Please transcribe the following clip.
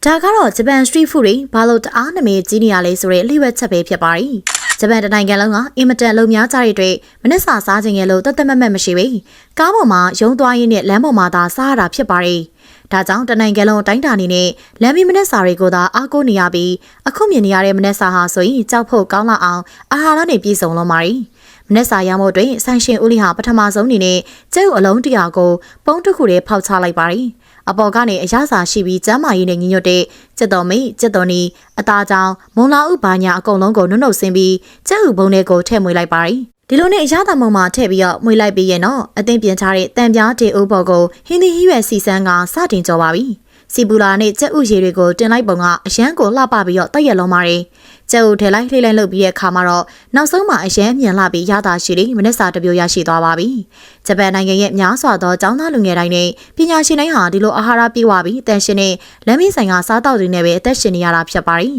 ဒါကတော့ဂျပန် street food တွေဘာလို့တအားနမေကြီးနေရလဲဆိုတဲ့လှည့်ဝက်ချက်ပဲဖြစ်ပါရီဂျပန်နိုင်ငံလုံးကအင်မတန်လုံများကြတဲ့အတွက်မနစ်စာစားခြင်းရဲ့လို့တသက်မက်မရှိပဲကားပေါ်မှာရုံသွားရင်းနဲ့လမ်းပေါ်မှာသာစားရတာဖြစ်ပါရီဒါကြောင့်တနိုင်ငံလုံးတိုင်းတာနေနဲ့လမ်းမီမနစ်စာတွေကိုသာအားကိုးနေရပြီးအခုမြင်နေရတဲ့မနစ်စာဟာဆိုရင်ကြောက်ဖို့ကောင်းလာအောင်အာဟာရနဲ့ပြည့်စုံလုံးပါရီမနက်စာရောင်းဖို့အတွက်ဆန်ရှင်ဦးလီဟာပထမဆုံးအနေနဲ့ကျဲဥအလုံး100ကိုပုံးတစ်ခုတည်းဖောက်ချလိုက်ပါရီအပေါ်ကနေအရသာရှိပြီးကျမ်းမာရေးနဲ့ညီညွတ်တဲ့ကျက်တော်မိကျက်တော်နီအသားကြောင်မုံလာဥဘာညာအကုန်လုံးကိုနှုတ်ဆင်းပြီးကျဲဥဘုံတွေကိုထည့်မွေလိုက်ပါရီဒီလိုနဲ့အရသာမုံမှာထည့်ပြီးတော့မွေလိုက်ပြီးရင်တော့အသင်းပြင်ထားတဲ့တံပြားတေအိုးပေါ်ကိုဟင်းသီးဟီးရွယ်စီစန်းကစတင်ကြော်ပါပြီစီပူလာနဲ့ကျက်ဥရည်တွေကိုတင်လိုက်ပုံကအရန်ကိုလှပပြီးတော့တက်ရက်လုံးပါတယ်ကျဲဥထဲလိုက်လှိလိုက်လုပ်ပြီးတဲ့အခါမှာတော့နောက်ဆုံးမှာအရန်မြန်လှပြီးရတာရှိတဲ့မနက်စာတစ်ပြိုရရှိသွားပါပြီဂျပန်နိုင်ငံရဲ့များစွာသောကျောင်းသားလူငယ်တိုင်းနဲ့ပညာရှင်တိုင်းဟာဒီလိုအာဟာရပြည့်ဝပြီးတန်ရှင်တဲ့လမ်းမဆိုင်ကစားတောက်တွေနဲ့ပဲအသက်ရှင်နေရတာဖြစ်ပါရီ